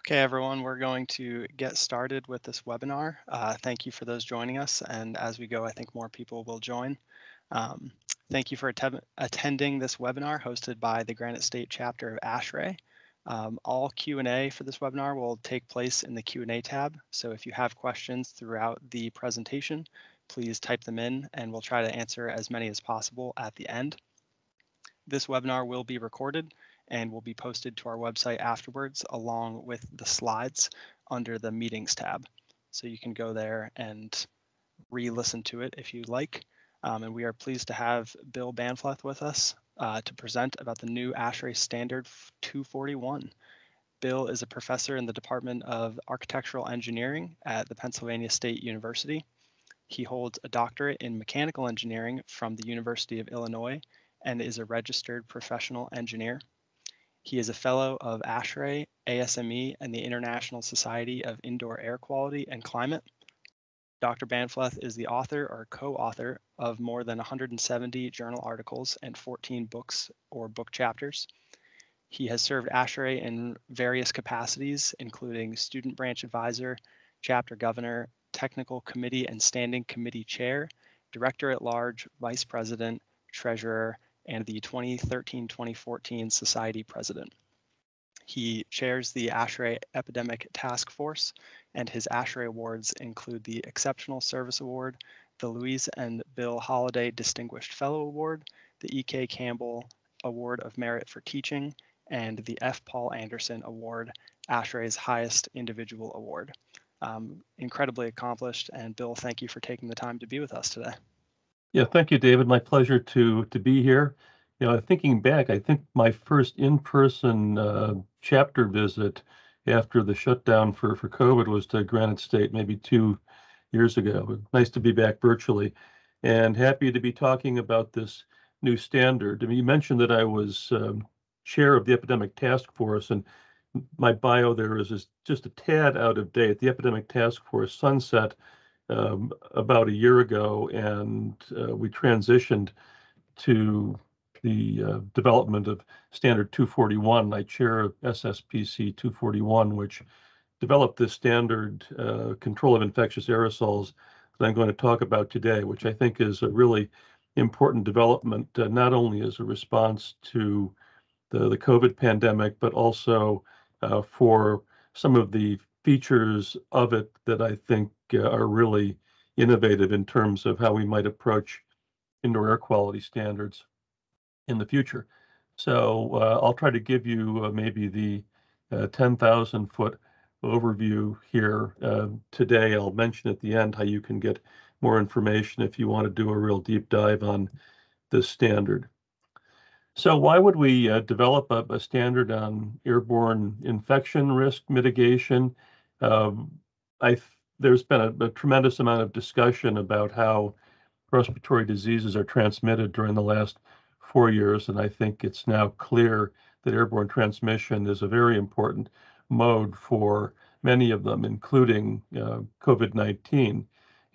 Okay, everyone, we're going to get started with this webinar. Thank you for those joining us, and as we go, I think more people will join. Um, Thank you for attending this webinar hosted by the Granite State chapter of ASHRAE. All Q&A for this webinar will take place in the Q&A tab, so if you have questions throughout the presentation, please type them in and we'll try to answer as many as possible at the end. This webinar will be recorded and will be posted to our website afterwards, along with the slides under the Meetings tab. So you can go there and re-listen to it if you'd like. And we are pleased to have Bill Bahnfleth with us to present about the new ASHRAE Standard 241. Bill is a professor in the Department of Architectural Engineering at the Pennsylvania State University. He holds a doctorate in mechanical engineering from the University of Illinois and is a registered professional engineer. He is a fellow of ASHRAE, ASME, and the International Society of Indoor Air Quality and Climate. Dr. Bahnfleth is the author or co-author of more than 170 journal articles and 14 books or book chapters. He has served ASHRAE in various capacities, including student branch advisor, chapter governor, technical committee and standing committee chair, director at large, vice president, treasurer, and the 2013-2014 society president. He chairs the ASHRAE Epidemic Task Force, and his ASHRAE awards include the Exceptional Service Award, the Louise and Bill Holliday Distinguished Fellow Award, the E.K. Campbell Award of Merit for Teaching, and the F. Paul Anderson Award, ASHRAE's highest individual award. Incredibly accomplished, and Bill, thank you for taking the time to be with us today. Yeah, thank you, David. My pleasure to be here. Thinking back, I think my first in-person chapter visit after the shutdown for COVID was to Granite State maybe 2 years ago. Nice to be back virtually, and happy to be talking about this new standard. I mean, you mentioned that I was chair of the Epidemic Task Force, and my bio there is just a tad out of date. The Epidemic Task Force sunset about a year ago, and we transitioned to the development of Standard 241. I chair SSPC 241, which developed this standard control of infectious aerosols that I'm going to talk about today, which I think is a really important development, not only as a response to the COVID pandemic, but also for some of the features of it that I think are really innovative in terms of how we might approach indoor air quality standards in the future. So I'll try to give you maybe the 10,000 foot overview here today. I'll mention at the end how you can get more information if you want to do a real deep dive on this standard. So why would we develop a standard on airborne infection risk mitigation? There's been a tremendous amount of discussion about how respiratory diseases are transmitted during the last 4 years, and I think it's now clear that airborne transmission is a very important mode for many of them, including COVID-19.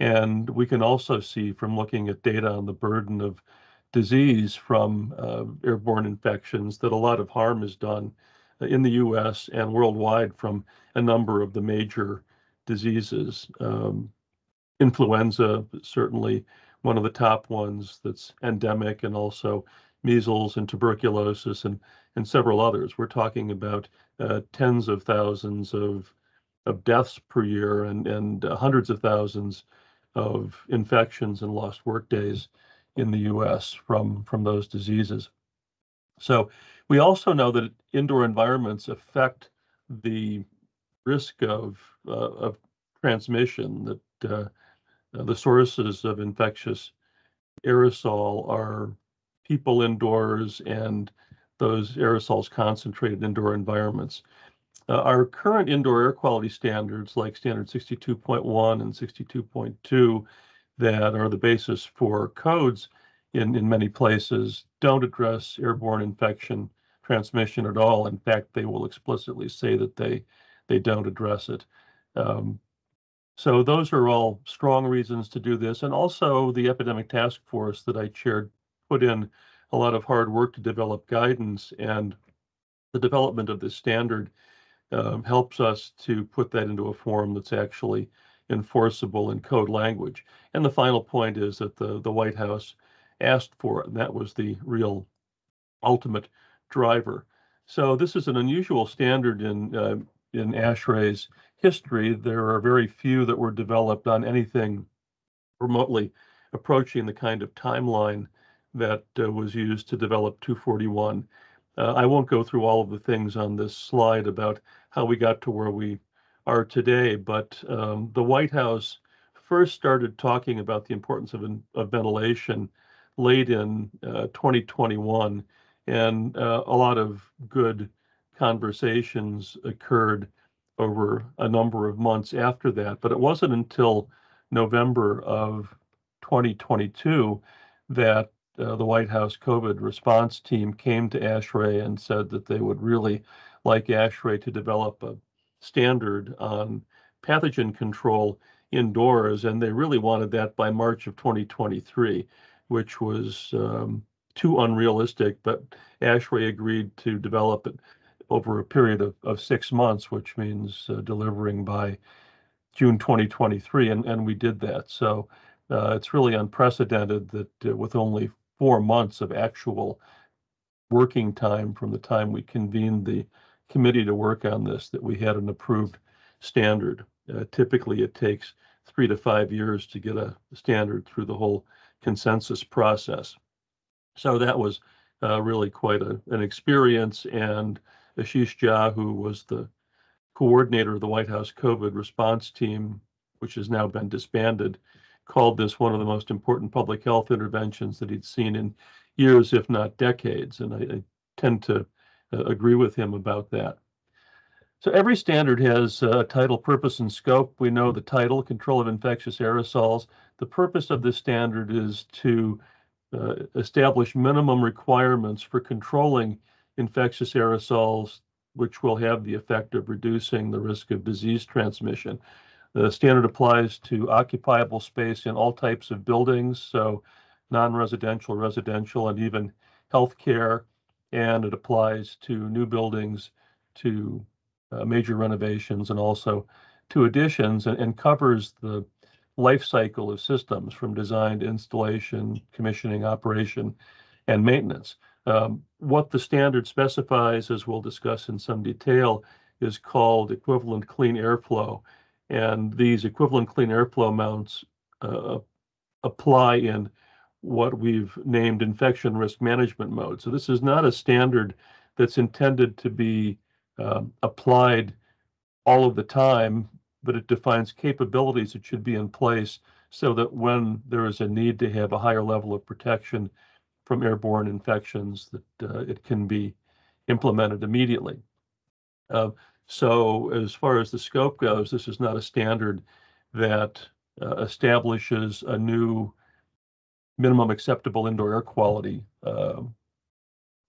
And we can also see from looking at data on the burden of disease from airborne infections that a lot of harm is done in the US and worldwide from a number of the major diseases. Influenza, certainly one of the top ones that's endemic, and also measles and tuberculosis and several others. We're talking about tens of thousands of deaths per year and hundreds of thousands of infections and lost work days in the US from those diseases. So we also know that indoor environments affect the risk of transmission, that the sources of infectious aerosol are people indoors and those aerosols concentrated indoor environments. Our current indoor air quality standards, like standard 62.1 and 62.2, that are the basis for codes in many places, don't address airborne infection transmission at all. In fact, they will explicitly say that they don't address it. So those are all strong reasons to do this. And also the Epidemic Task Force that I chaired put in a lot of hard work to develop guidance, and the development of this standard helps us to put that into a form that's actually enforceable in code language. And the final point is that the White House asked for it, and that was the real ultimate driver. So this is an unusual standard in ASHRAE's history. There are very few that were developed on anything remotely approaching the kind of timeline that was used to develop 241. I won't go through all of the things on this slide about how we got to where we are today, but the White House first started talking about the importance of ventilation late in 2021, and a lot of good conversations occurred over a number of months after that. But it wasn't until November of 2022 that the White House COVID response team came to ASHRAE and said that they would really like ASHRAE to develop a standard on pathogen control indoors, and they really wanted that by March of 2023, which was too unrealistic, but ASHRAE agreed to develop it over a period of 6 months, which means delivering by June 2023, and we did that. So it's really unprecedented that with only 4 months of actual working time from the time we convened the committee to work on this, that we had an approved standard. Typically, it takes 3 to 5 years to get a standard through the whole consensus process. So that was really quite an experience, and Ashish Jha, who was the coordinator of the White House COVID response team, which has now been disbanded, called this one of the most important public health interventions that he'd seen in years, if not decades. And I tend to agree with him about that. So every standard has a title, purpose, and scope. We know the title, control of infectious aerosols. The purpose of this standard is to establish minimum requirements for controlling infectious aerosols, which will have the effect of reducing the risk of disease transmission. The standard applies to occupiable space in all types of buildings, so non-residential, residential, and even healthcare, and it applies to new buildings, to major renovations, and also to additions, and covers the life cycle of systems from design to installation, commissioning, operation, and maintenance. What the standard specifies, as we'll discuss in some detail, is called equivalent clean airflow. And these equivalent clean airflow amounts apply in what we've named infection risk management mode. So this is not a standard that's intended to be applied all of the time, but it defines capabilities that should be in place so that when there is a need to have a higher level of protection from airborne infections, that it can be implemented immediately. So as far as the scope goes, this is not a standard that establishes a new minimum acceptable indoor air quality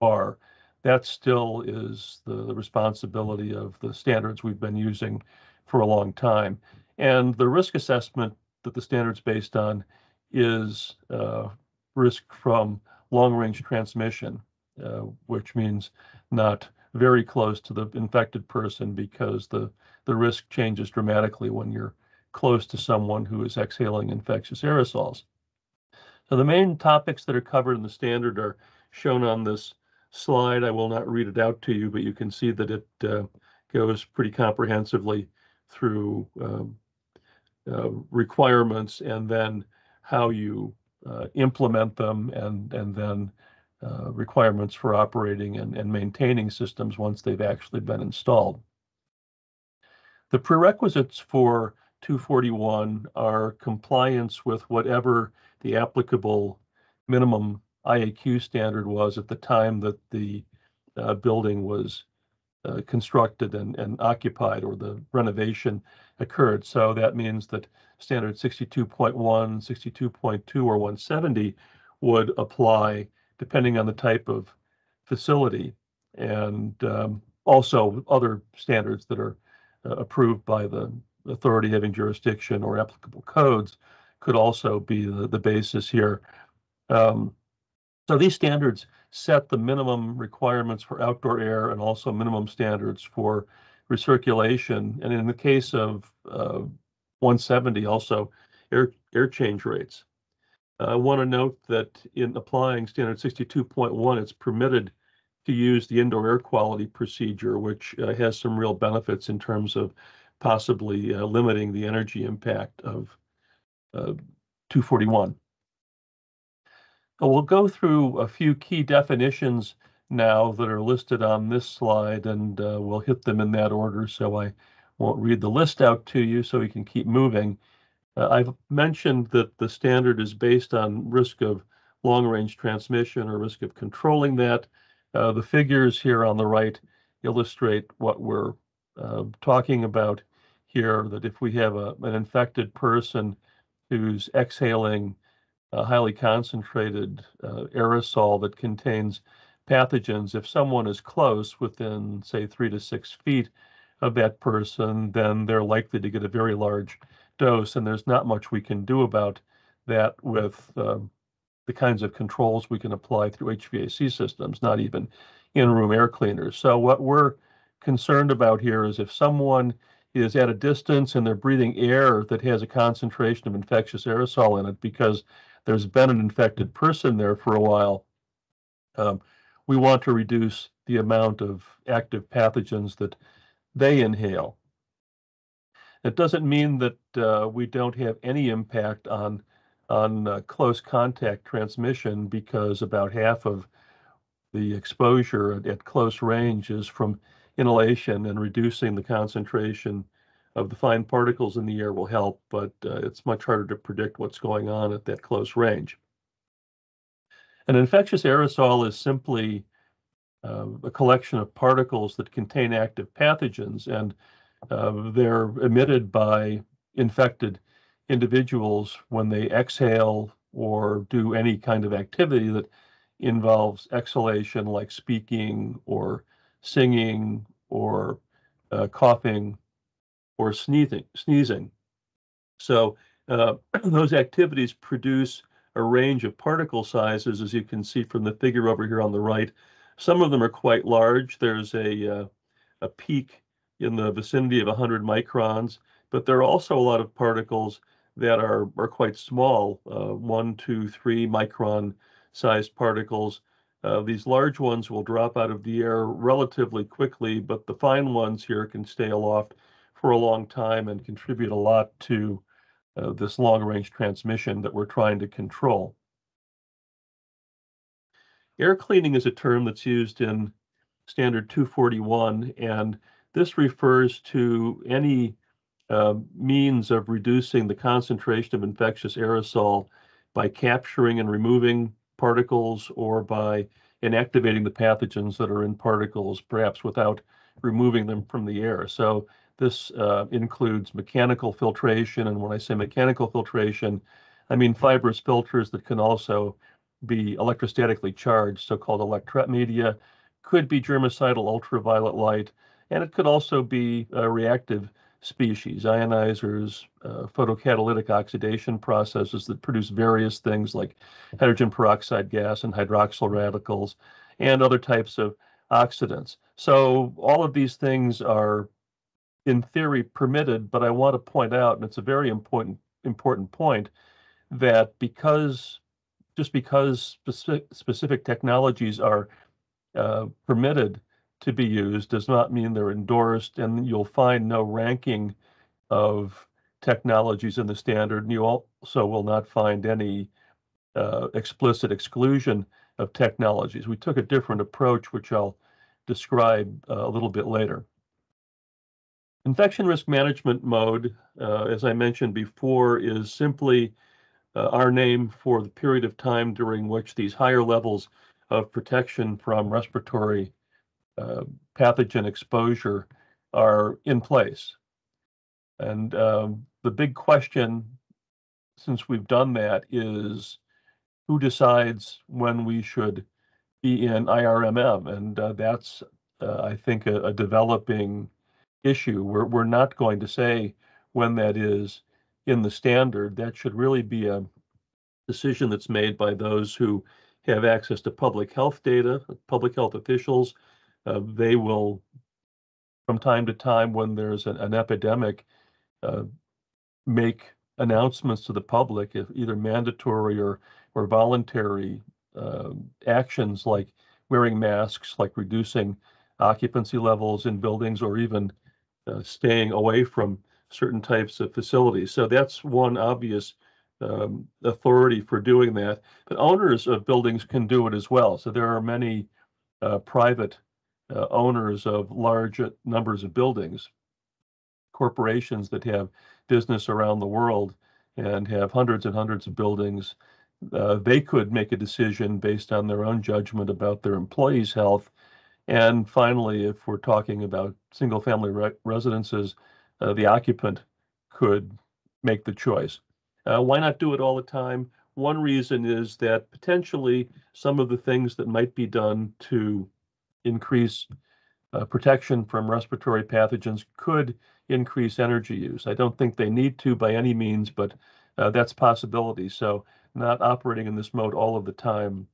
bar. That still is the responsibility of the standards we've been using for a long time. And the risk assessment that the standard's based on is risk from long-range transmission, which means not very close to the infected person, because the risk changes dramatically when you're close to someone who is exhaling infectious aerosols. So the main topics that are covered in the standard are shown on this slide. I will not read it out to you, but you can see that it goes pretty comprehensively through requirements, and then how you implement them, and then requirements for operating and maintaining systems once they've actually been installed. The prerequisites for 241 are compliance with whatever the applicable minimum IAQ standard was at the time that the building was constructed and occupied, or the renovation occurred. So that means that standard 62.1, 62.2, or 170 would apply depending on the type of facility, and also other standards that are approved by the authority having jurisdiction, or applicable codes could also be the basis here. So these standards set the minimum requirements for outdoor air, and also minimum standards for recirculation, and in the case of 170, also air change rates. I want to note that in applying standard 62.1, it's permitted to use the indoor air quality procedure, which has some real benefits in terms of possibly limiting the energy impact of 241. We'll go through a few key definitions now that are listed on this slide, and we'll hit them in that order, so I won't read the list out to you so we can keep moving. I've mentioned that the standard is based on risk of long-range transmission or risk of controlling that. The figures here on the right illustrate what we're talking about here, that if we have an infected person who's exhaling a highly concentrated aerosol that contains pathogens, if someone is close within, say, 3 to 6 feet of that person, then they're likely to get a very large dose, and there's not much we can do about that with the kinds of controls we can apply through HVAC systems, not even in-room air cleaners. So what we're concerned about here is if someone is at a distance and they're breathing air that has a concentration of infectious aerosol in it because there's been an infected person there for a while, we want to reduce the amount of active pathogens that they inhale. It doesn't mean that we don't have any impact on close contact transmission, because about half of the exposure at close range is from inhalation, and reducing the concentration of the fine particles in the air will help, but it's much harder to predict what's going on at that close range. An infectious aerosol is simply a collection of particles that contain active pathogens, and they're emitted by infected individuals when they exhale or do any kind of activity that involves exhalation, like speaking or singing or coughing or sneezing. So those activities produce a range of particle sizes, as you can see from the figure over here on the right. Some of them are quite large. There's a peak in the vicinity of 100 microns, but there are also a lot of particles that are quite small, 1, 2, 3 micron sized particles. These large ones will drop out of the air relatively quickly, but the fine ones here can stay aloft for a long time and contribute a lot to this long-range transmission that we're trying to control. Air cleaning is a term that's used in Standard 241, and this refers to any means of reducing the concentration of infectious aerosol by capturing and removing particles, or by inactivating the pathogens that are in particles, perhaps without removing them from the air. So this includes mechanical filtration, and when I say mechanical filtration, I mean fibrous filters that can also be electrostatically charged, so-called electret media, could be germicidal ultraviolet light, and it could also be reactive species, ionizers, photocatalytic oxidation processes that produce various things like hydrogen peroxide gas and hydroxyl radicals, and other types of oxidants. So all of these things are, in theory, permitted, but I want to point out, and it's a very important point, that just because specific technologies are permitted to be used does not mean they're endorsed, and you'll find no ranking of technologies in the standard, and you also will not find any explicit exclusion of technologies. We took a different approach, which I'll describe a little bit later. Infection risk management mode, as I mentioned before, is simply our name for the period of time during which these higher levels of protection from respiratory pathogen exposure are in place. And the big question, since we've done that, is who decides when we should be in IRMM? And that's, I think, a developing issue. We're not going to say when that is in the standard. That should really be a decision that's made by those who have access to public health data, public health officials. They will from time to time when there's an epidemic, make announcements to the public, if either mandatory or voluntary actions like wearing masks, like reducing occupancy levels in buildings, or even staying away from certain types of facilities. So that's one obvious authority for doing that. But owners of buildings can do it as well. So there are many private owners of large numbers of buildings, corporations that have business around the world and have hundreds and hundreds of buildings. They could make a decision based on their own judgment about their employees' health. And finally, if we're talking about single-family residences, the occupant could make the choice. Why not do it all the time? One reason is that potentially some of the things that might be done to increase protection from respiratory pathogens could increase energy use. I don't think they need to by any means, but that's a possibility. So not operating in this mode all of the time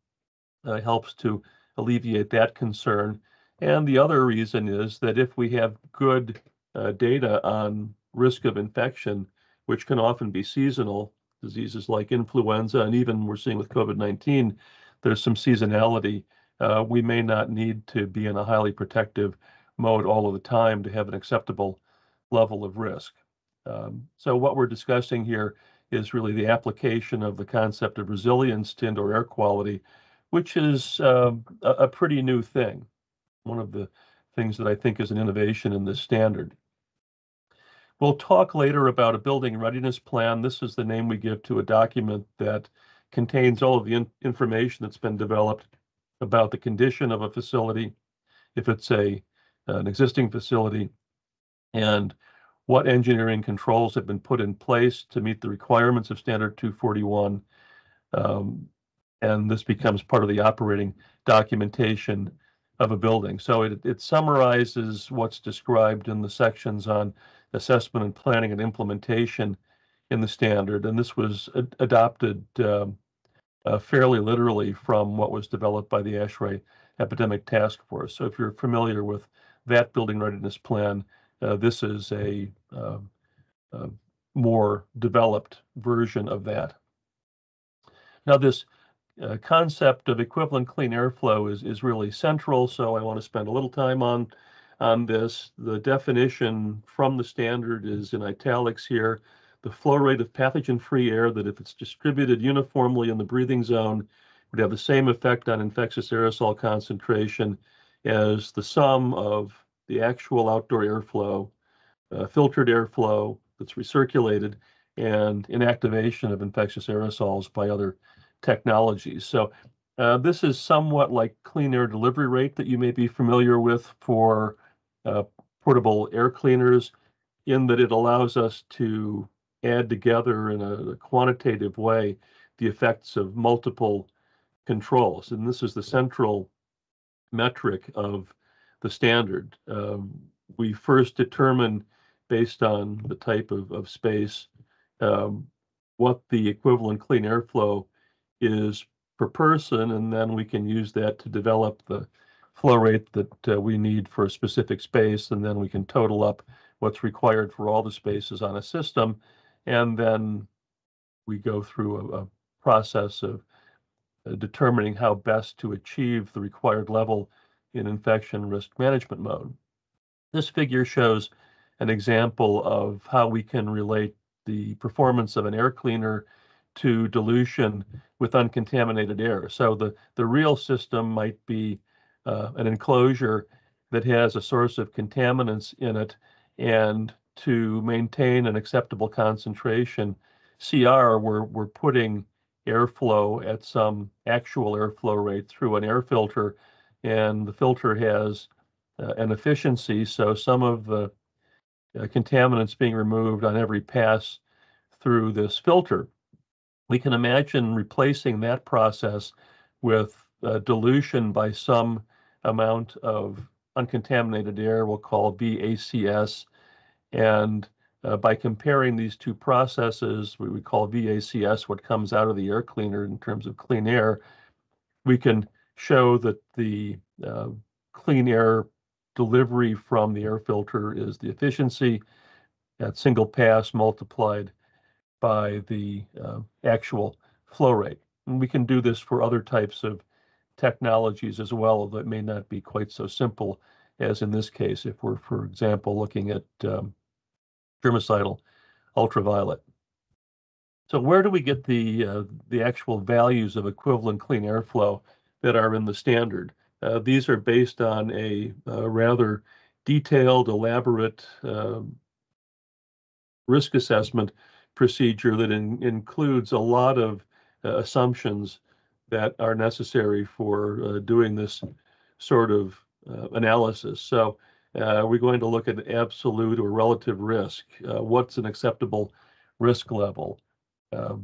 helps to alleviate that concern. And the other reason is that if we have good data on risk of infection, which can often be seasonal, diseases like influenza, and even we're seeing with COVID-19, there's some seasonality. We may not need to be in a highly protective mode all of the time to have an acceptable level of risk. So what we're discussing here is really the application of the concept of resilience to indoor air quality, which is a pretty new thing. One of the things that I think is an innovation in this standard. We'll talk later about a building readiness plan. This is the name we give to a document that contains all of the information that's been developed about the condition of a facility, if it's an existing facility, and what engineering controls have been put in place to meet the requirements of Standard 241. And this becomes part of the operating documentation of a building. So it summarizes what's described in the sections on assessment and planning and implementation in the standard. And this was adopted fairly literally from what was developed by the ASHRAE Epidemic Task Force. So if you're familiar with that building readiness plan, this is a more developed version of that. Now, this concept of equivalent clean airflow is really central, so I want to spend a little time on this. The definition from the standard is in italics here. The flow rate of pathogen-free air that, if it's distributed uniformly in the breathing zone, would have the same effect on infectious aerosol concentration as the sum of the actual outdoor airflow, filtered airflow that's recirculated, and inactivation of infectious aerosols by other technologies. So this is somewhat like clean air delivery rate that you may be familiar with for portable air cleaners, in that it allows us to add together in a quantitative way the effects of multiple controls. And this is the central metric of the standard. We first determine, based on the type of space, what the equivalent clean airflow is per person, and then we can use that to develop the flow rate that we need for a specific space, and then we can total up what's required for all the spaces on a system, and then we go through a process of determining how best to achieve the required level in infection risk management mode. This figure shows an example of how we can relate the performance of an air cleaner to dilution with uncontaminated air. So the real system might be an enclosure that has a source of contaminants in it, and to maintain an acceptable concentration CR, we're putting airflow at some actual airflow rate through an air filter, and the filter has an efficiency, so some of the contaminants being removed on every pass through this filter. We can imagine replacing that process with dilution by some amount of uncontaminated air, we'll call VACS, and by comparing these two processes, we would call VACS what comes out of the air cleaner in terms of clean air. We can show that the clean air delivery from the air filter is the efficiency at single pass multiplied by the actual flow rate. And we can do this for other types of technologies as well, although it may not be quite so simple as in this case, if we're, for example, looking at germicidal ultraviolet. So where do we get the actual values of equivalent clean airflow that are in the standard? These are based on a rather detailed, elaborate risk assessment procedure that includes a lot of assumptions that are necessary for doing this sort of analysis. So we're going to look at absolute or relative risk. What's an acceptable risk level?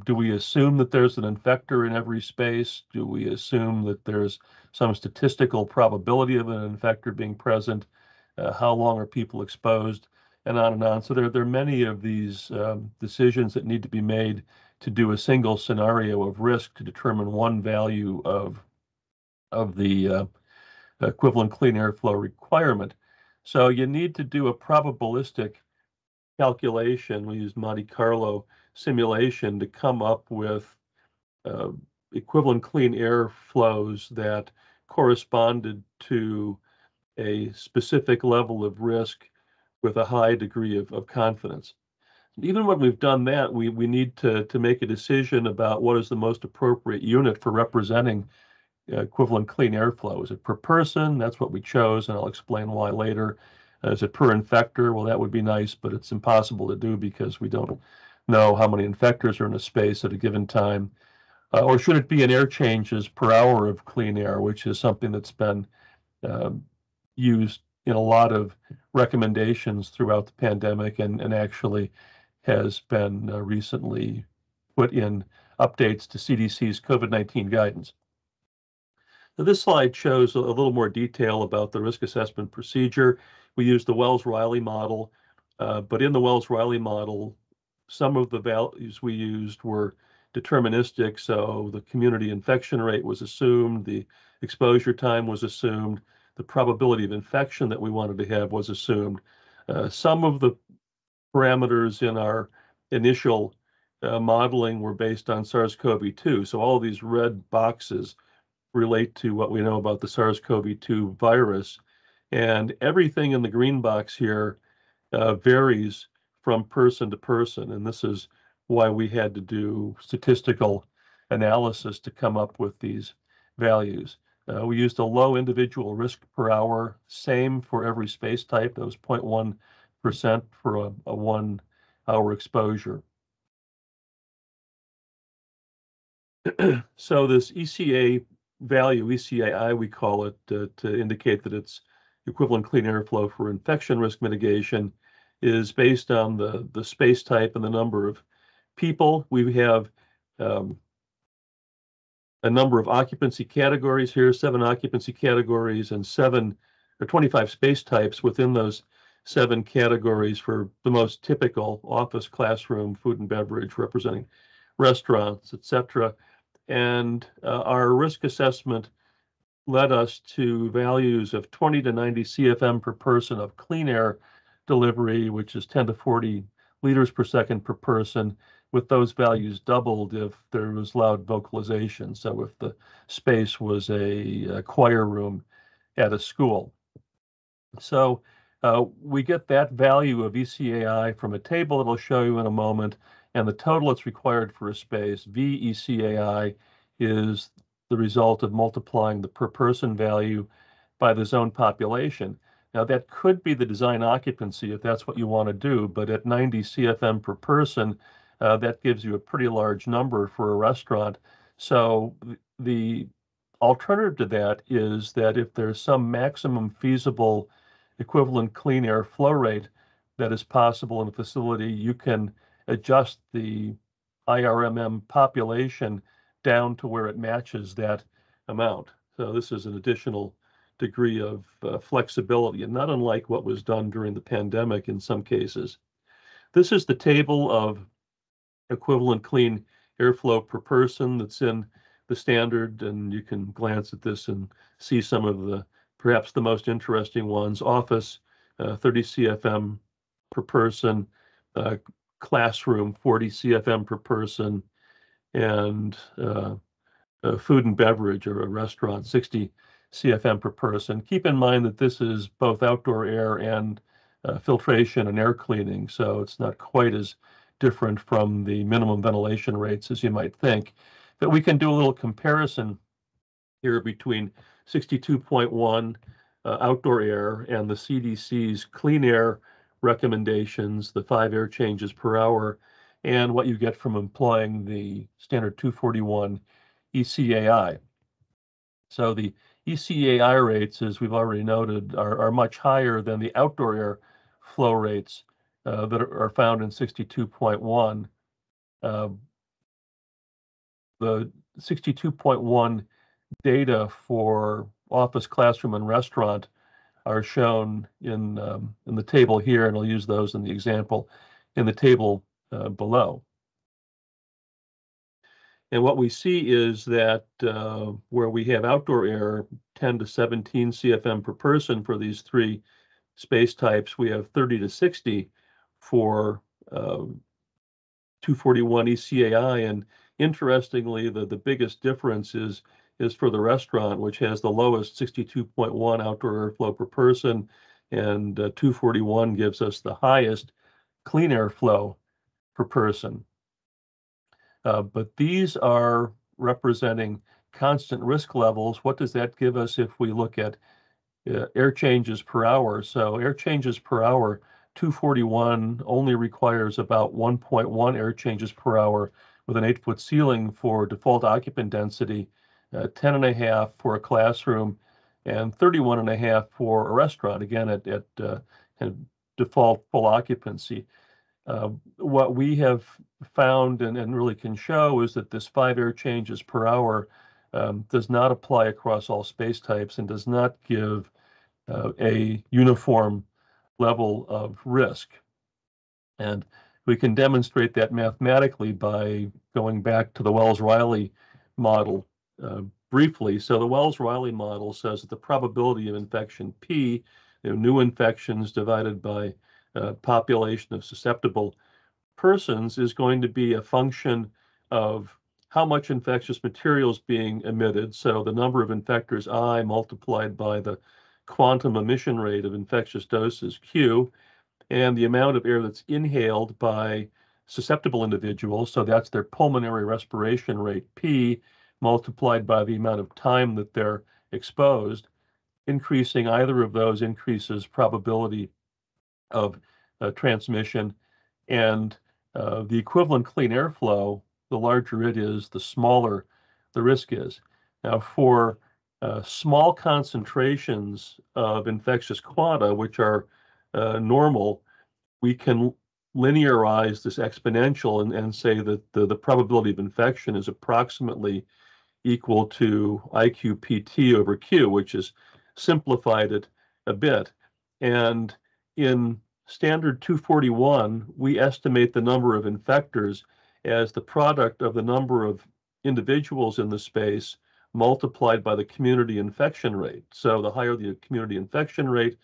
Do we assume that there's an infector in every space? Do we assume that there's some statistical probability of an infector being present? How long are people exposed? And on and on. So there are many of these decisions that need to be made to do a single scenario of risk to determine one value of the equivalent clean airflow requirement. So you need to do a probabilistic calculation. We use Monte Carlo simulation to come up with equivalent clean air flows that corresponded to a specific level of risk with a high degree of confidence. Even when we've done that, we need to make a decision about what is the most appropriate unit for representing equivalent clean airflow. Is it per person? That's what we chose, and I'll explain why later. Is it per infector? Well, that would be nice, but it's impossible to do because we don't know how many infectors are in a space at a given time. Or should it be in air changes per hour of clean air, which is something that's been used in a lot of recommendations throughout the pandemic and actually has been recently put in updates to CDC's COVID-19 guidance. Now, this slide shows a little more detail about the risk assessment procedure. We used the Wells-Riley model, but in the Wells-Riley model, some of the values we used were deterministic, so the community infection rate was assumed, the exposure time was assumed, the probability of infection that we wanted to have was assumed. Some of the parameters in our initial modeling were based on SARS-CoV-2, so all these red boxes relate to what we know about the SARS-CoV-2 virus. And everything in the green box here varies from person to person. And this is why we had to do statistical analysis to come up with these values. We used a low individual risk per hour, same for every space type. That was 0.1% for a 1 hour exposure. So this ECA value, ECAI we call it, to indicate that it's equivalent clean airflow for infection risk mitigation, is based on the space type and the number of people. We have a number of occupancy categories here, 7 occupancy categories and 25 space types within those 7 categories for the most typical office, classroom, food and beverage, representing restaurants, etc. And our risk assessment led us to values of 20 to 90 CFM per person of clean air delivery, which is 10 to 40 liters per second per person, with those values doubled if there was loud vocalization. So if the space was a choir room at a school. So we get that value of ECAI from a table that I'll show you in a moment, and the total that's required for a space, VECAI, is the result of multiplying the per person value by the zone population. Now that could be the design occupancy if that's what you want to do, but at 90 CFM per person, that gives you a pretty large number for a restaurant. So the alternative to that is that if there's some maximum feasible equivalent clean air flow rate that is possible in a facility, you can adjust the IRMM population down to where it matches that amount. So this is an additional degree of flexibility, and not unlike what was done during the pandemic in some cases. This is the table of equivalent clean airflow per person that's in the standard, and you can glance at this and see some of the perhaps the most interesting ones: office, 30 CFM per person, classroom, 40 CFM per person, and food and beverage or a restaurant, 60 CFM per person. Keep in mind that this is both outdoor air and filtration and air cleaning, so it's not quite as different from the minimum ventilation rates as you might think. But we can do a little comparison here between 62.1 outdoor air and the CDC's clean air recommendations, the 5 air changes per hour, and what you get from employing the standard 241 ECAI. So the ECAI rates, as we've already noted, are much higher than the outdoor air flow rates that are found in 62.1. The 62.1 data for office, classroom, and restaurant are shown in the table here, and I'll use those in the example in the table below. And what we see is that where we have outdoor air, 10 to 17 CFM per person for these three space types, we have 30 to 60 for 241 ECAI. And interestingly, the biggest difference is for the restaurant, which has the lowest 62.1 outdoor airflow per person, and 241 gives us the highest clean airflow per person. But these are representing constant risk levels. What does that give us if we look at air changes per hour? So air changes per hour, 241 only requires about 1.1 air changes per hour with an 8-foot ceiling for default occupant density, 10.5 for a classroom, and 31.5 for a restaurant, again at default full occupancy. What we have found and really can show is that this 5 air changes per hour does not apply across all space types and does not give a uniform level of risk. And we can demonstrate that mathematically by going back to the Wells-Riley model briefly. So the Wells-Riley model says that the probability of infection P, new infections divided by population of susceptible persons, is going to be a function of how much infectious material is being emitted. So the number of infectors I multiplied by the quantum emission rate of infectious doses Q, and the amount of air that's inhaled by susceptible individuals. So that's their pulmonary respiration rate P multiplied by the amount of time that they're exposed. Increasing either of those increases probability of transmission, and the equivalent clean airflow, the larger it is, the smaller the risk is. Now, for small concentrations of infectious quanta, which are normal, we can linearize this exponential and say that the probability of infection is approximately equal to IQ-PT over Q, which is simplified it a bit. And in standard 241, we estimate the number of infectors as the product of the number of individuals in the space multiplied by the community infection rate. So the higher the community infection rate,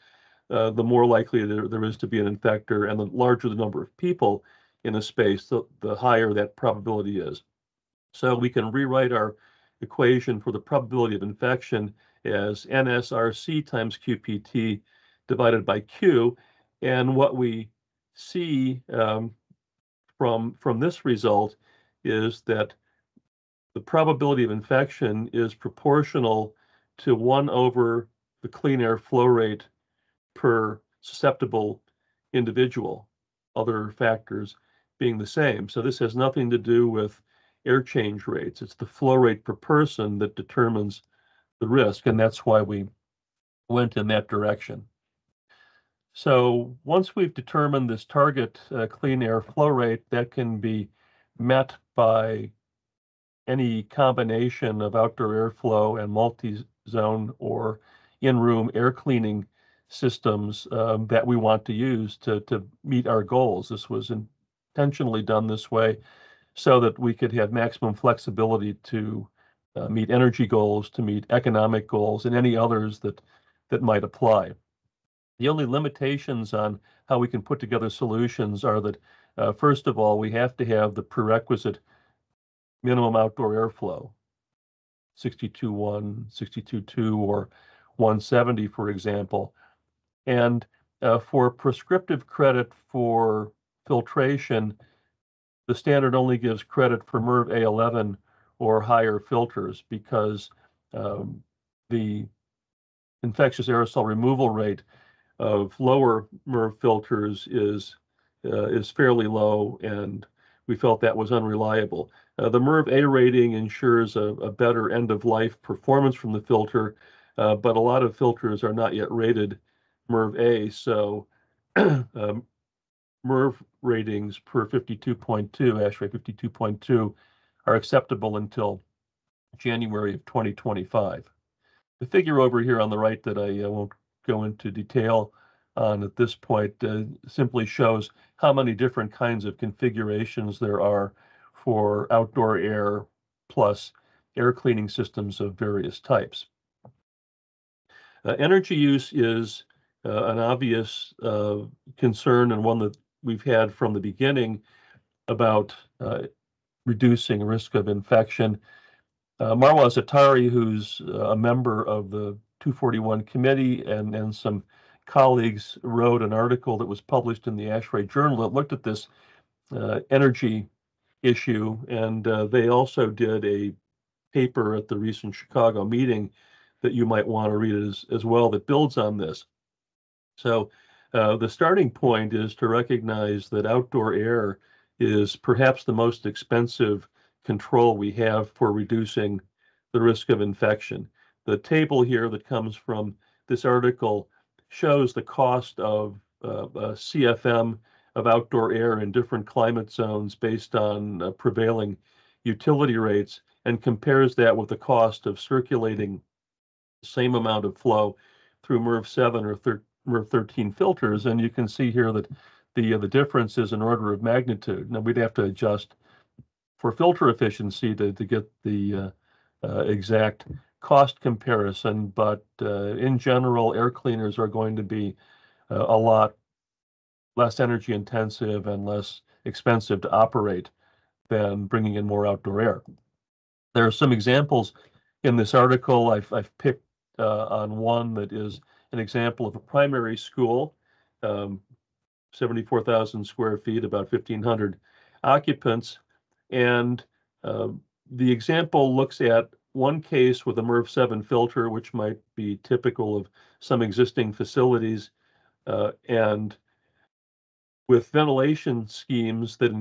the more likely there is to be an infector, and the larger the number of people in a space, the higher that probability is. So we can rewrite our equation for the probability of infection as NSRC times QPT divided by Q. And what we see from this result is that the probability of infection is proportional to 1 over the clean air flow rate per susceptible individual, other factors being the same. So this has nothing to do with air change rates. It's the flow rate per person that determines the risk, and that's why we went in that direction. So once we've determined this target clean air flow rate, that can be met by any combination of outdoor airflow and multi-zone or in-room air cleaning systems that we want to use to meet our goals. This was intentionally done this way so that we could have maximum flexibility to meet energy goals, to meet economic goals, and any others that that might apply. The only limitations on how we can put together solutions are that, first of all, we have to have the prerequisite minimum outdoor airflow, 62.1, 62.2, or 170, for example. And for prescriptive credit for filtration, the standard only gives credit for MERV A11 or higher filters because the infectious aerosol removal rate of lower MERV filters is fairly low, and we felt that was unreliable. The MERV A rating ensures a better end-of-life performance from the filter, but a lot of filters are not yet rated MERV A, so MERV ratings per 52.2, ASHRAE 52.2, are acceptable until January of 2025. The figure over here on the right that I won't go into detail on at this point simply shows how many different kinds of configurations there are for outdoor air plus air cleaning systems of various types. Energy use is an obvious concern, and one that we've had from the beginning about reducing risk of infection. Marwa Zatari, who's a member of the 241 committee, and some colleagues wrote an article that was published in the ASHRAE Journal that looked at this energy issue, and they also did a paper at the recent Chicago meeting that you might want to read as well that builds on this. So the starting point is to recognize that outdoor air is perhaps the most expensive control we have for reducing the risk of infection. The table here that comes from this article shows the cost of CFM of outdoor air in different climate zones based on prevailing utility rates, and compares that with the cost of circulating the same amount of flow through MERV 7 or MERV 13 filters, and you can see here that the difference is an order of magnitude. Now we'd have to adjust for filter efficiency to get the exact cost comparison, but in general, air cleaners are going to be a lot less energy intensive and less expensive to operate than bringing in more outdoor air. There are some examples in this article. I've picked on one that is an example of a primary school, 74,000 square feet, about 1,500 occupants. And the example looks at one case with a MERV 7 filter, which might be typical of some existing facilities, and with ventilation schemes that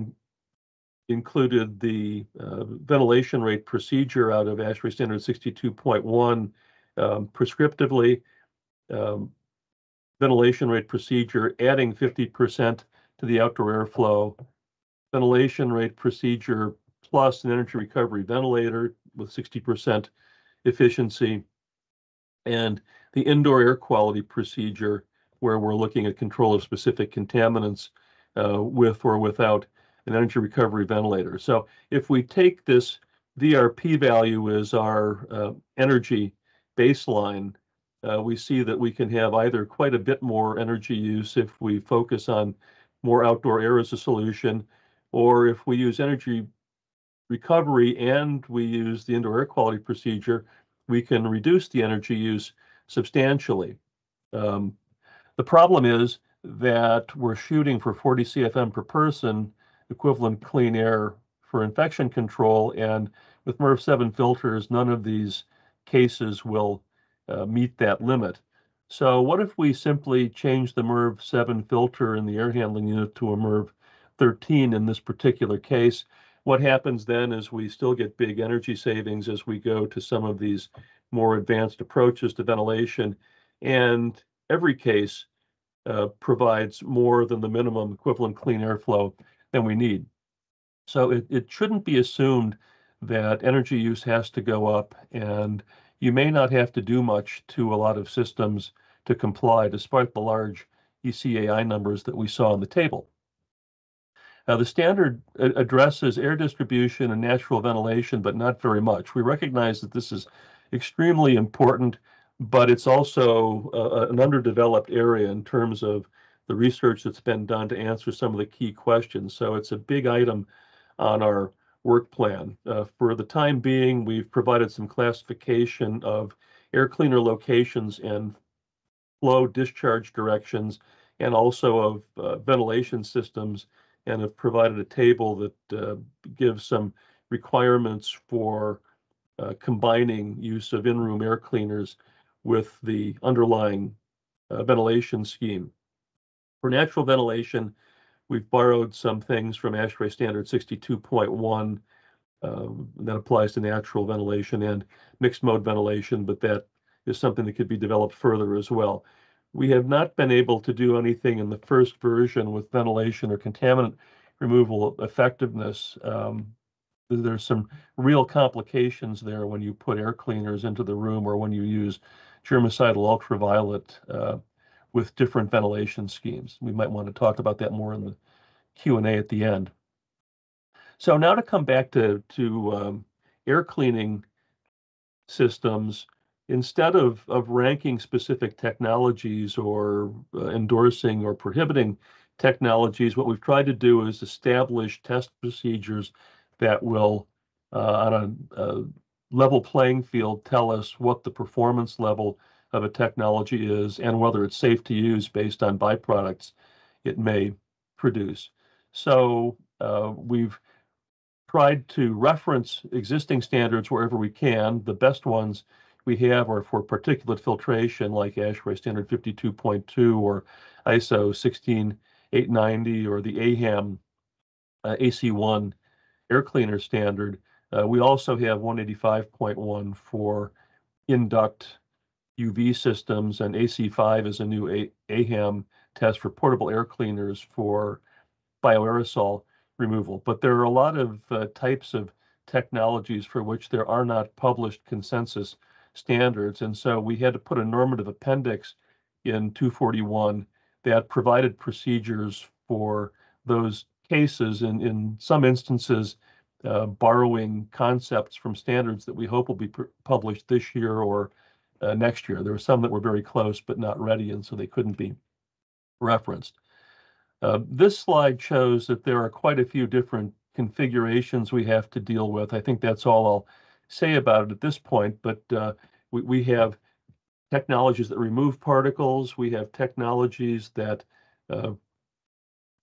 included the ventilation rate procedure out of ASHRAE Standard 62.1 prescriptively, ventilation rate procedure adding 50% to the outdoor airflow, ventilation rate procedure plus an energy recovery ventilator with 60% efficiency, and the indoor air quality procedure where we're looking at control of specific contaminants with or without an energy recovery ventilator. So if we take this VRP value as our energy baseline, we see that we can have either quite a bit more energy use if we focus on more outdoor air as a solution, or if we use energy recovery and we use the indoor air quality procedure, we can reduce the energy use substantially. The problem is that we're shooting for 40 CFM per person, equivalent clean air for infection control, and with MERV 7 filters, none of these cases will meet that limit. So what if we simply change the MERV 7 filter in the air handling unit to a MERV 13 in this particular case? What happens then is we still get big energy savings as we go to some of these more advanced approaches to ventilation, and every case provides more than the minimum equivalent clean airflow than we need. So it shouldn't be assumed that energy use has to go up, and you may not have to do much to a lot of systems to comply, despite the large ECAI numbers that we saw on the table. Now, the standard addresses air distribution and natural ventilation, but not very much. We recognize that this is extremely important. but it's also an underdeveloped area in terms of the research that's been done to answer some of the key questions. So it's a big item on our work plan. For the time being, we've provided some classification of air cleaner locations and flow discharge directions, and also of ventilation systems, and have provided a table that gives some requirements for combining use of in-room air cleaners with the underlying ventilation scheme. For natural ventilation, we've borrowed some things from ASHRAE Standard 62.1 that applies to natural ventilation and mixed mode ventilation, but that is something that could be developed further as well. We have not been able to do anything in the first version with ventilation or contaminant removal effectiveness. There's some real complications there when you put air cleaners into the room or when you use germicidal ultraviolet with different ventilation schemes. We might want to talk about that more in the Q&A at the end. So now to come back to air cleaning systems, instead of ranking specific technologies or endorsing or prohibiting technologies, what we've tried to do is establish test procedures that will, on a level playing field, tell us what the performance level of a technology is and whether it's safe to use based on byproducts it may produce. So we've tried to reference existing standards wherever we can. The best ones we have are for particulate filtration, like ASHRAE Standard 52.2 or ISO 16890 or the AHAM AC1 air cleaner standard. We also have 185.1 for induct UV systems, and AC5 is a new AHAM test for portable air cleaners for bioaerosol removal. But there are a lot of types of technologies for which there are not published consensus standards. And so we had to put a normative appendix in 241 that provided procedures for those cases, in some instances, borrowing concepts from standards that we hope will be published this year or next year. There were some that were very close but not ready, and so they couldn't be referenced. This slide shows that there are quite a few different configurations we have to deal with. I think that's all I'll say about it at this point, but we have technologies that remove particles. We have technologies that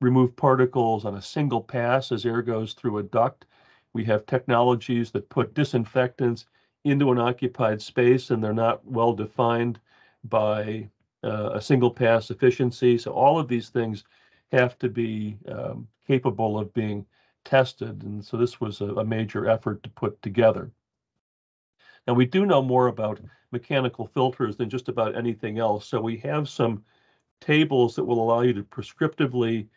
remove particles on a single pass as air goes through a duct. We have technologies that put disinfectants into an occupied space and they're not well defined by a single pass efficiency. So all of these things have to be capable of being tested. And so this was a major effort to put together. Now, we do know more about mechanical filters than just about anything else. So we have some tables that will allow you to prescriptively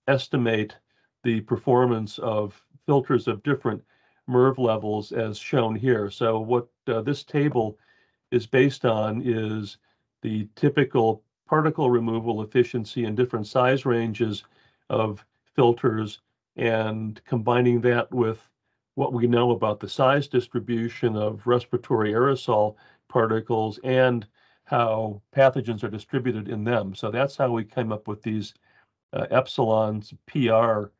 estimate the performance of filters of different MERV levels as shown here. So what this table is based on is the typical particle removal efficiency in different size ranges of filters and combining that with what we know about the size distribution of respiratory aerosol particles and how pathogens are distributed in them. So that's how we came up with these epsilons PR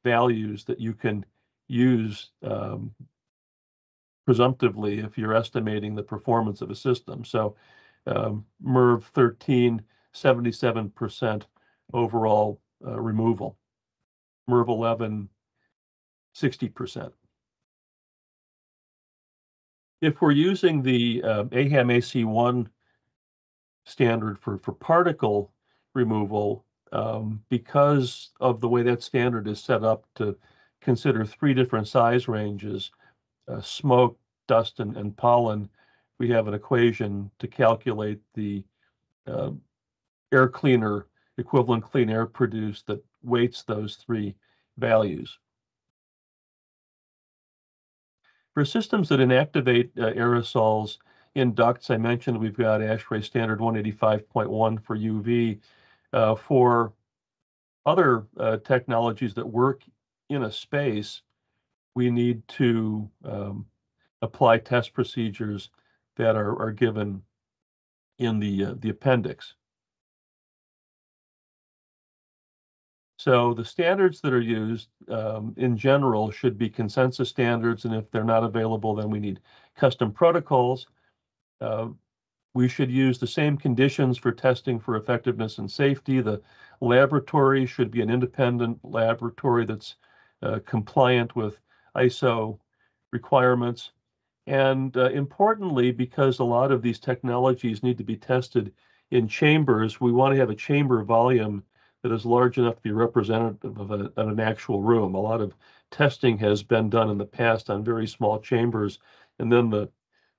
values that you can use presumptively if you're estimating the performance of a system. So MERV 13, 77% overall removal. MERV 11, 60%. If we're using the AHAM AC1 standard for particle removal, because of the way that standard is set up to consider 3 different size ranges, smoke, dust, and pollen, we have an equation to calculate the air cleaner equivalent clean air produced that weights those 3 values. For systems that inactivate aerosols in ducts, I mentioned we've got ASHRAE Standard 185.1 for UV. For other technologies that work in a space, we need to apply test procedures that are given in the appendix. So the standards that are used in general should be consensus standards, and if they're not available, then we need custom protocols. We should use the same conditions for testing for effectiveness and safety. The laboratory should be an independent laboratory that's compliant with ISO requirements. And importantly, because a lot of these technologies need to be tested in chambers, we want to have a chamber volume that is large enough to be representative of an actual room. A lot of testing has been done in the past on very small chambers, and then the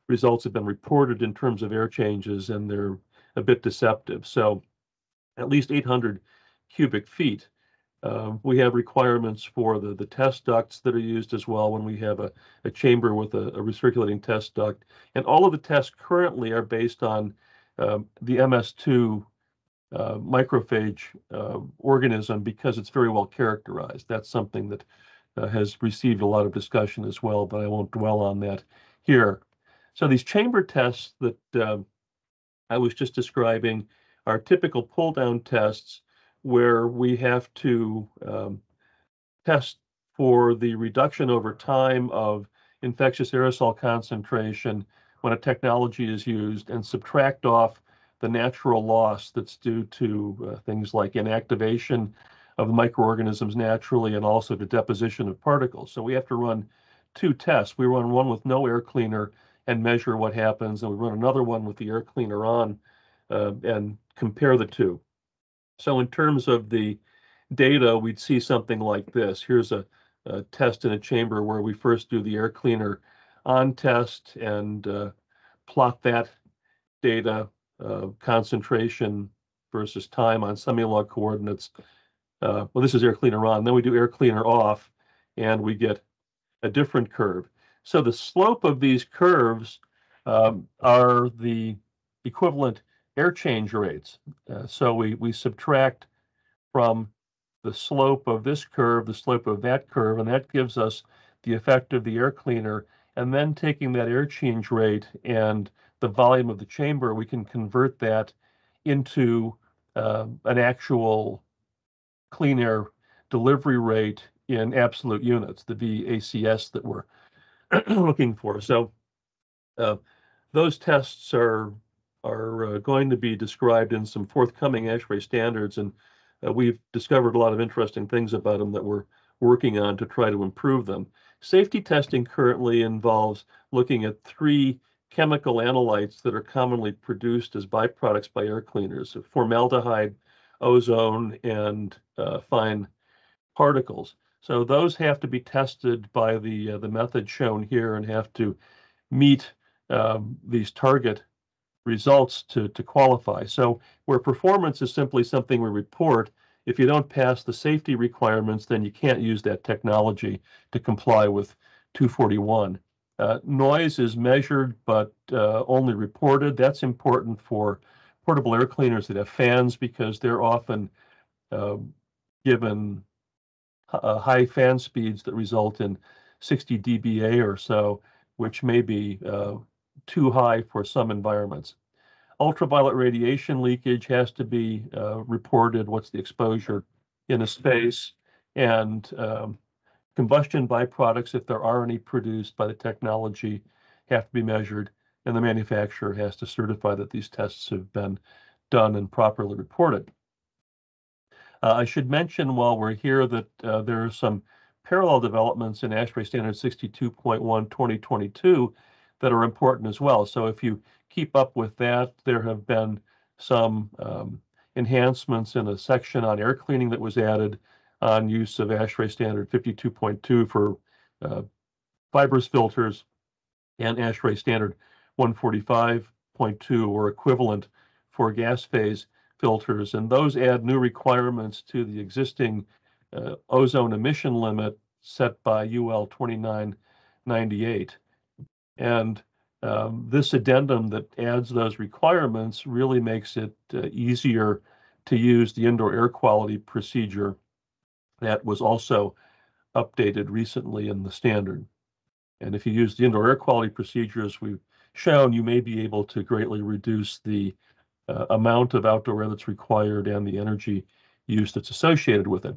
results have been reported in terms of air changes, and they're a bit deceptive. So at least 800 cubic feet. We have requirements for the test ducts that are used as well when we have a chamber with a recirculating test duct. And all of the tests currently are based on the MS2 microphage organism because it's very well characterized. That's something that has received a lot of discussion as well, but I won't dwell on that here. So these chamber tests that I was just describing are typical pull-down tests where we have to test for the reduction over time of infectious aerosol concentration when a technology is used and subtract off the natural loss that's due to things like inactivation of microorganisms naturally and also the deposition of particles. So we have to run two tests. We run one with no air cleaner and measure what happens, and we run another one with the air cleaner on and compare the two. So in terms of the data, we'd see something like this. Here's a test in a chamber where we first do the air cleaner on test and plot that data, concentration versus time on semi-log coordinates. Well, this is air cleaner on. Then we do air cleaner off, and we get a different curve. So the slope of these curves are the equivalent air change rates. So we subtract from the slope of this curve, the slope of that curve, and that gives us the effect of the air cleaner. And then taking that air change rate and the volume of the chamber, we can convert that into an actual clean air delivery rate in absolute units, the VACS that we're looking for. So those tests are going to be described in some forthcoming ASHRAE standards, and we've discovered a lot of interesting things about them that we're working on to try to improve them. Safety testing currently involves looking at 3 chemical analytes that are commonly produced as byproducts by air cleaners: formaldehyde, ozone, and fine particles. So those have to be tested by the method shown here and have to meet these target results to qualify. So where performance is simply something we report, if you don't pass the safety requirements, then you can't use that technology to comply with 241. Noise is measured, but only reported. That's important for portable air cleaners that have fans because they're often given high fan speeds that result in 60 dBA or so, which may be too high for some environments. Ultraviolet radiation leakage has to be reported. What's the exposure in a space? And combustion byproducts, if there are any produced by the technology, have to be measured, and the manufacturer has to certify that these tests have been done and properly reported. I should mention while we're here that there are some parallel developments in ASHRAE Standard 62.1 2022 that are important as well. So if you keep up with that, there have been some enhancements in a section on air cleaning that was added on use of ASHRAE Standard 52.2 for fibrous filters and ASHRAE Standard 145.2 or equivalent for gas phase filters, and those add new requirements to the existing ozone emission limit set by UL 2998. And this addendum that adds those requirements really makes it easier to use the indoor air quality procedure that was also updated recently in the standard. And if you use the indoor air quality procedures we've shown, you may be able to greatly reduce the amount of outdoor air that's required and the energy use that's associated with it.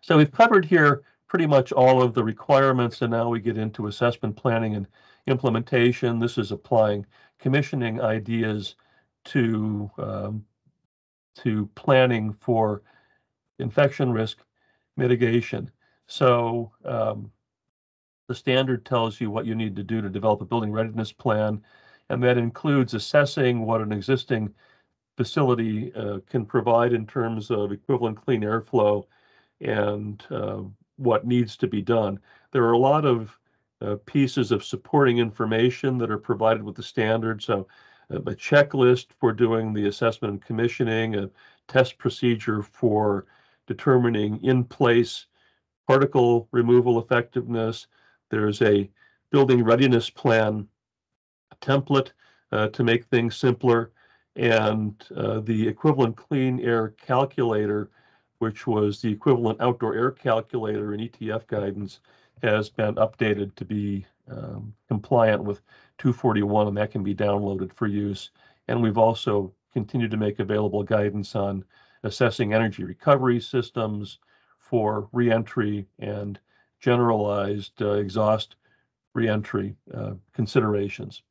So we've covered here pretty much all of the requirements, and now we get into assessment planning and implementation. This is applying commissioning ideas to planning for infection risk mitigation. So the standard tells you what you need to do to develop a building readiness plan, and that includes assessing what an existing facility can provide in terms of equivalent clean airflow and what needs to be done. There are a lot of pieces of supporting information that are provided with the standard. So a checklist for doing the assessment and commissioning, a test procedure for determining in-place particle removal effectiveness. There's a building readiness plan template to make things simpler, and the equivalent clean air calculator, which was the equivalent outdoor air calculator in ETF guidance, has been updated to be compliant with 241, and that can be downloaded for use. And we've also continued to make available guidance on assessing energy recovery systems for reentry and generalized exhaust reentry considerations.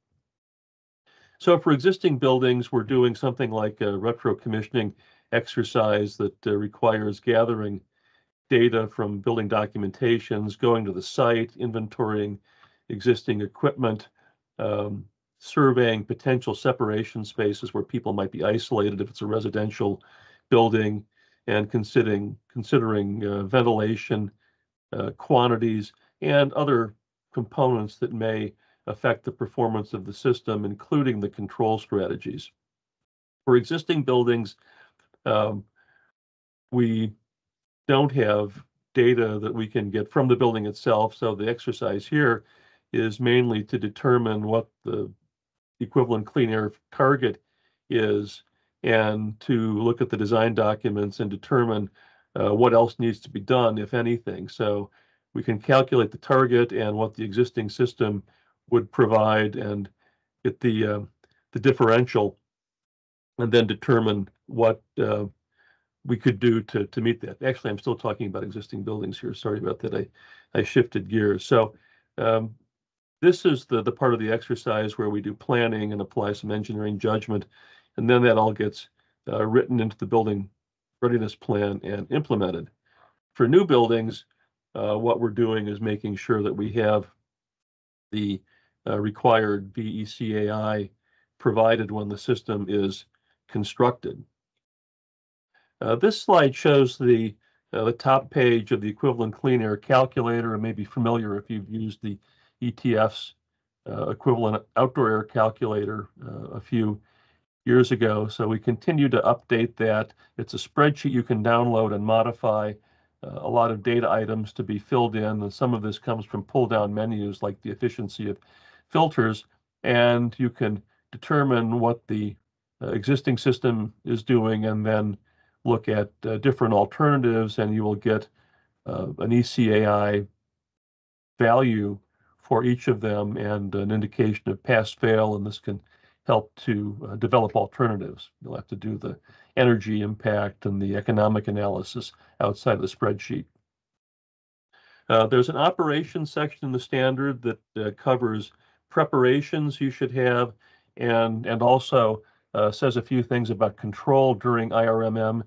So for existing buildings, we're doing something like a retro commissioning exercise that requires gathering data from building documentations, going to the site, inventorying existing equipment, surveying potential separation spaces where people might be isolated if it's a residential building, and considering ventilation quantities and other components that may affect the performance of the system, including the control strategies. For existing buildings, we don't have data that we can get from the building itself, so the exercise here is mainly to determine what the equivalent clean air target is and to look at the design documents and determine what else needs to be done, if anything. So we can calculate the target and what the existing system would provide and get the differential, and then determine what we could do to meet that. Actually, I'm still talking about existing buildings here. Sorry about that. I shifted gears. So this is the part of the exercise where we do planning and apply some engineering judgment, and then that all gets written into the building readiness plan and implemented. For new buildings, what we're doing is making sure that we have the required VECAI provided when the system is constructed. This slide shows the top page of the equivalent clean air calculator, and may be familiar if you've used the ETF's equivalent outdoor air calculator a few years ago. So we continue to update that. It's a spreadsheet you can download and modify. A lot of data items to be filled in, and some of this comes from pull-down menus like the efficiency of filters, and you can determine what the existing system is doing and then look at different alternatives, and you will get an ECAI value for each of them and an indication of pass-fail, and this can help to develop alternatives. You'll have to do the energy impact and the economic analysis outside of the spreadsheet. There's an operations section in the standard that covers preparations you should have, and also says a few things about control during IRMM.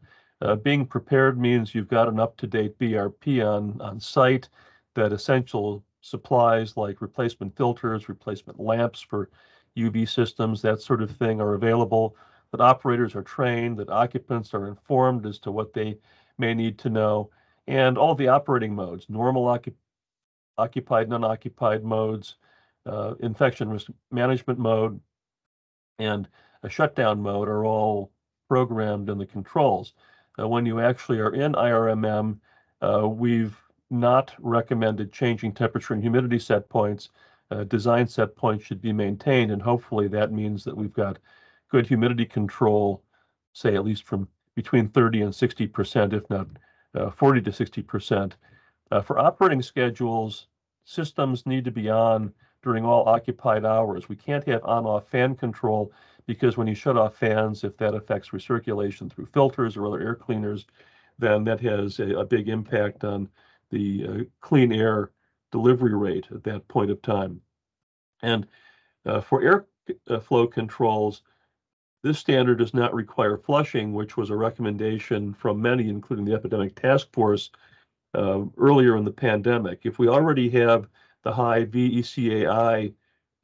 Being prepared means you've got an up-to-date BRP on site, that essential supplies like replacement filters, replacement lamps for UV systems, that sort of thing are available, that operators are trained, that occupants are informed as to what they may need to know, and all the operating modes, normal occupied, non-occupied modes, infection risk management mode, and a shutdown mode are all programmed in the controls. When you actually are in IRMM, we've not recommended changing temperature and humidity set points. Design set points should be maintained, and hopefully that means that we've got good humidity control, say at least from between 30 and 60%, if not 40 to 60%. For operating schedules, systems need to be on during all occupied hours. We can't have on-off fan control because when you shut off fans, if that affects recirculation through filters or other air cleaners, then that has a big impact on the clean air delivery rate at that point of time. And for air flow controls, this standard does not require flushing, which was a recommendation from many, including the Epidemic Task Force, earlier in the pandemic. If we already have the high VECAI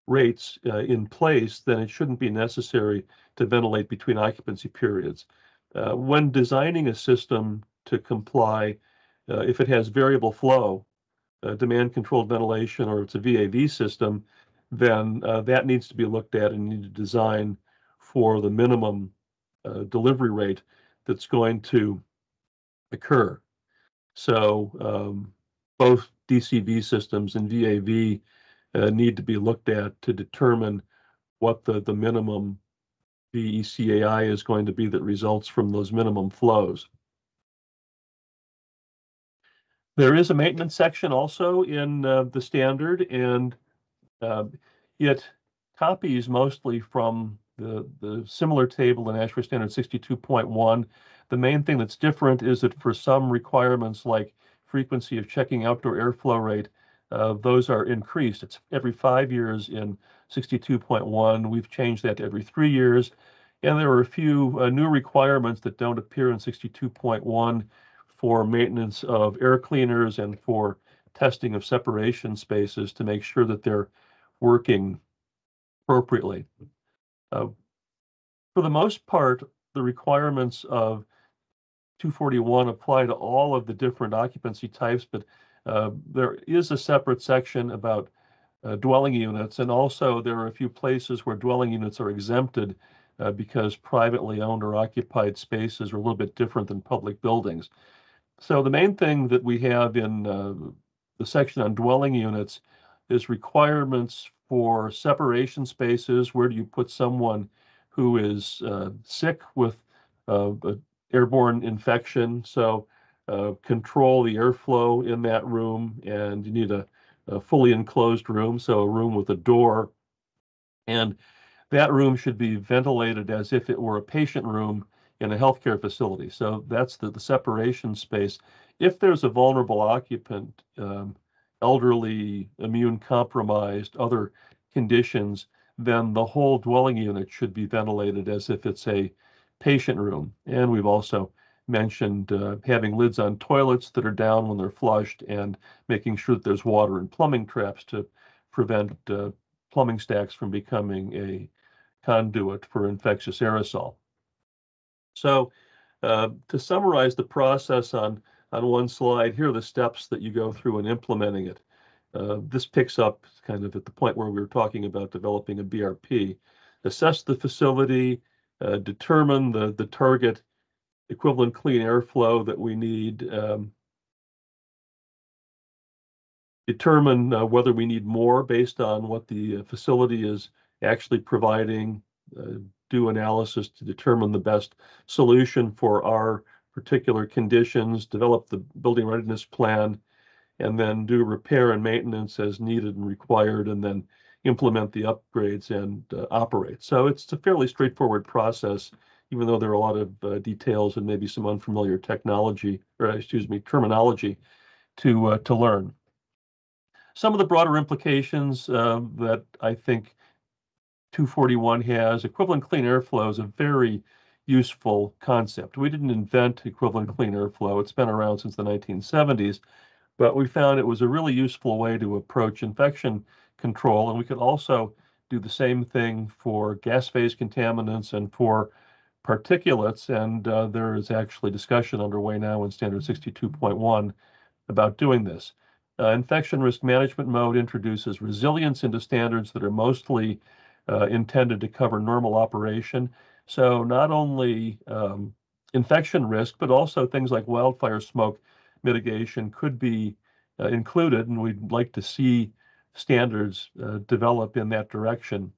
rates in place, then it shouldn't be necessary to ventilate between occupancy periods. When designing a system to comply, if it has variable flow, demand-controlled ventilation, or it's a VAV system, then that needs to be looked at and need to design for the minimum delivery rate that's going to occur. So both DCV systems and VAV need to be looked at to determine what the minimum VECAI is going to be that results from those minimum flows. There is a maintenance section also in the standard, and it copies mostly from the similar table in ASHRAE Standard 62.1. The main thing that's different is that for some requirements like frequency of checking outdoor airflow rate, those are increased. It's every 5 years in 62.1. We've changed that to every 3 years. And there are a few new requirements that don't appear in 62.1 for maintenance of air cleaners and for testing of separation spaces to make sure that they're working appropriately. For the most part, the requirements of 241 apply to all of the different occupancy types, but there is a separate section about dwelling units, and also there are a few places where dwelling units are exempted because privately owned or occupied spaces are a little bit different than public buildings. So the main thing that we have in the section on dwelling units is requirements for separation spaces. Where do you put someone who is sick with airborne infection? So control the airflow in that room, and you need a fully enclosed room, so a room with a door. And that room should be ventilated as if it were a patient room in a healthcare facility. So that's the separation space. If there's a vulnerable occupant, elderly, immune compromised, other conditions, then the whole dwelling unit should be ventilated as if it's a patient room. And we've also mentioned having lids on toilets that are down when they're flushed, and making sure that there's water and plumbing traps to prevent plumbing stacks from becoming a conduit for infectious aerosol. So to summarize the process on one slide, here are the steps that you go through in implementing it. This picks up kind of at the point where we were talking about developing a BRP. Assess the facility, determine the target equivalent clean airflow that we need, determine whether we need more based on what the facility is actually providing, do analysis to determine the best solution for our particular conditions, develop the building readiness plan, and then do repair and maintenance as needed and required, and then implement the upgrades and operate. So it's a fairly straightforward process, even though there are a lot of details and maybe some unfamiliar technology, or excuse me, terminology to learn. Some of the broader implications that I think 241 has, equivalent clean airflow is a very useful concept. We didn't invent equivalent clean airflow. It's been around since the 1970s, but we found it was a really useful way to approach infection control. And we could also do the same thing for gas phase contaminants and for particulates. And there is actually discussion underway now in Standard 62.1 about doing this. Infection risk management mode introduces resilience into standards that are mostly intended to cover normal operation. So not only infection risk, but also things like wildfire smoke mitigation could be included, and we'd like to see standards develop in that direction.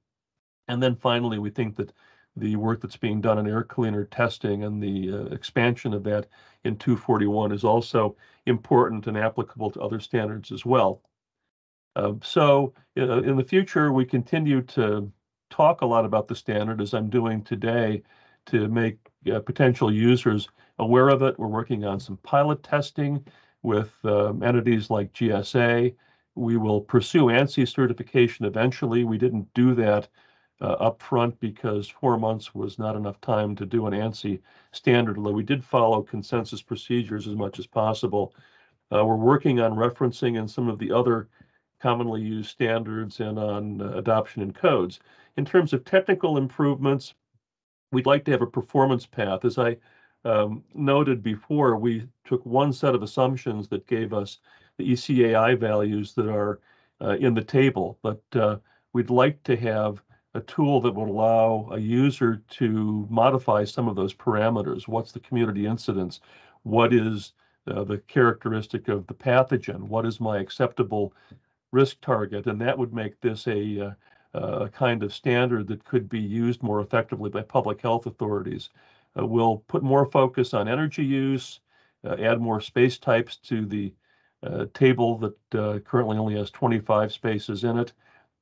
And then finally, we think that the work that's being done in air cleaner testing and the expansion of that in 241 is also important and applicable to other standards as well. So in the future, we continue to talk a lot about the standard, as I'm doing today, to make potential users aware of it. We're working on some pilot testing with entities like GSA. We will pursue ANSI certification eventually. We didn't do that up front because 4 months was not enough time to do an ANSI standard, although we did follow consensus procedures as much as possible. We're working on referencing in some of the other commonly used standards and on adoption in codes. In terms of technical improvements, we'd like to have a performance path. As I noted before, we took one set of assumptions that gave us the ECAI values that are in the table, but we'd like to have a tool that would allow a user to modify some of those parameters. What's the community incidence? What is the characteristic of the pathogen? What is my acceptable risk target? And that would make this a kind of standard that could be used more effectively by public health authorities. We'll put more focus on energy use, add more space types to the table that currently only has 25 spaces in it.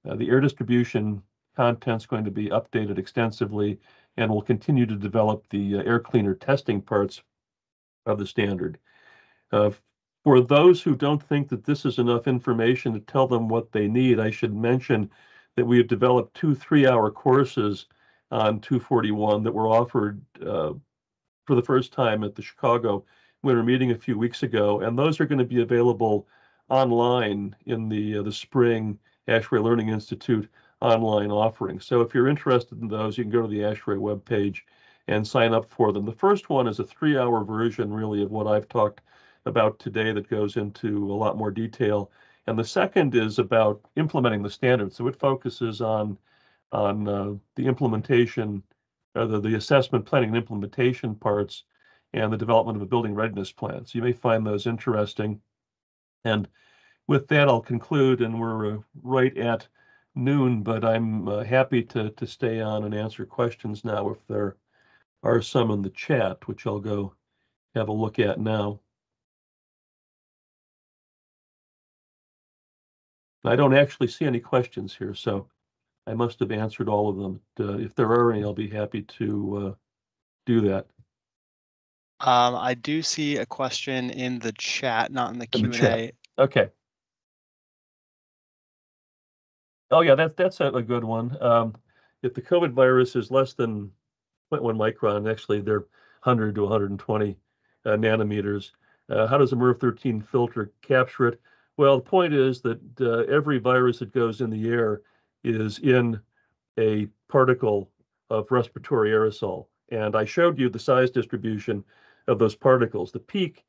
The air distribution content's going to be updated extensively, and we'll continue to develop the air cleaner testing parts of the standard. For those who don't think that this is enough information to tell them what they need, I should mention that we have developed 2 3-hour courses on 241 that were offered for the first time at the Chicago Winter Meeting a few weeks ago, and those are going to be available online in the spring ASHRAE Learning Institute online offering. So if you're interested in those, you can go to the ASHRAE webpage and sign up for them. The first one is a 3-hour version, really, of what I've talked about today that goes into a lot more detail. And the second is about implementing the standard. So it focuses on the implementation, the assessment, planning, and implementation parts, and the development of a building readiness plan. So you may find those interesting. And with that, I'll conclude, and we're right at noon, but I'm happy to stay on and answer questions now if there are some in the chat, which I'll go have a look at now. I don't actually see any questions here, so I must have answered all of them. If there are any, I'll be happy to do that. I do see a question in the chat, not in the Q&A. Okay. Oh yeah, that's a good one. If the COVID virus is less than 0.1 micron, actually they're 100 to 120 nanometers. How does a MERV-13 filter capture it? Well, the point is that every virus that goes in the air is in a particle of respiratory aerosol. And I showed you the size distribution of those particles. The peak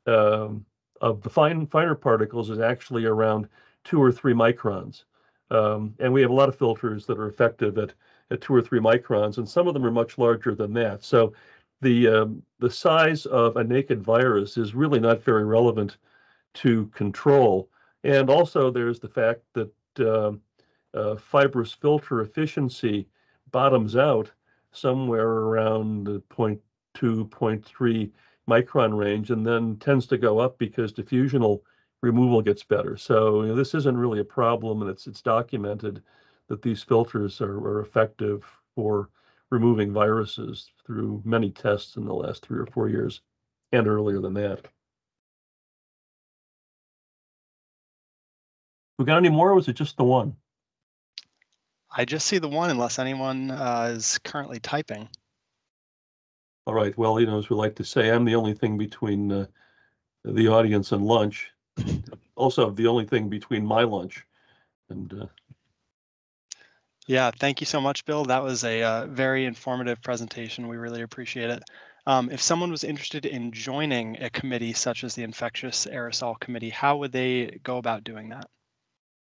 of the finer particles is actually around 2 or 3 microns. And we have a lot of filters that are effective at 2 or 3 microns, and some of them are much larger than that. So the size of a naked virus is really not very relevant to control. And also there's the fact that fibrous filter efficiency bottoms out somewhere around the 0.2, 0.3 micron range, and then tends to go up because diffusional removal gets better. So this isn't really a problem, and it's documented that these filters are effective for removing viruses through many tests in the last 3 or 4 years, and earlier than that. We got any more, or was it just the one? I just see the one, unless anyone is currently typing. All right. Well, as we like to say, I'm the only thing between the audience and lunch. Also, the only thing between my lunch and. Yeah, thank you so much, Bill. That was a very informative presentation. We really appreciate it. If someone was interested in joining a committee such as the Infectious Aerosol Committee, how would they go about doing that?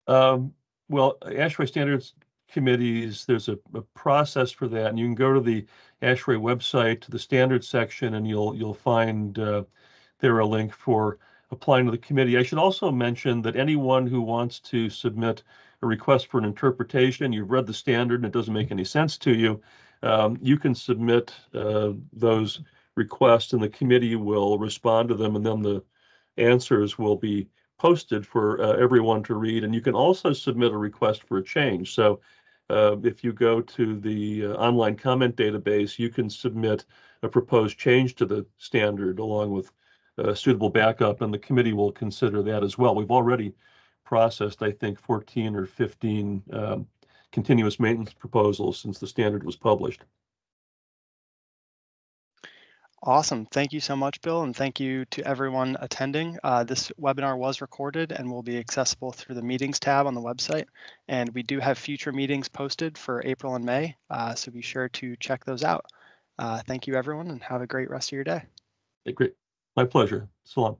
Well, ASHRAE Standards committees, there's a process for that, and you can go to the ASHRAE website to the standards section, and you'll find there a link for applying to the committee. I should also mention that anyone who wants to submit a request for an interpretation, you've read the standard and it doesn't make any sense to you, you can submit those requests, and the committee will respond to them, and then the answers will be posted for everyone to read, and you can also submit a request for a change. So if you go to the online comment database, you can submit a proposed change to the standard along with suitable backup, and the committee will consider that as well. We've already processed, I think, 14 or 15 continuous maintenance proposals since the standard was published. Awesome. Thank you so much, Bill, and thank you to everyone attending. This webinar was recorded and will be accessible through the meetings tab on the website. And we do have future meetings posted for April and May, so be sure to check those out. Thank you, everyone, and have a great rest of your day. Great. My pleasure. So long.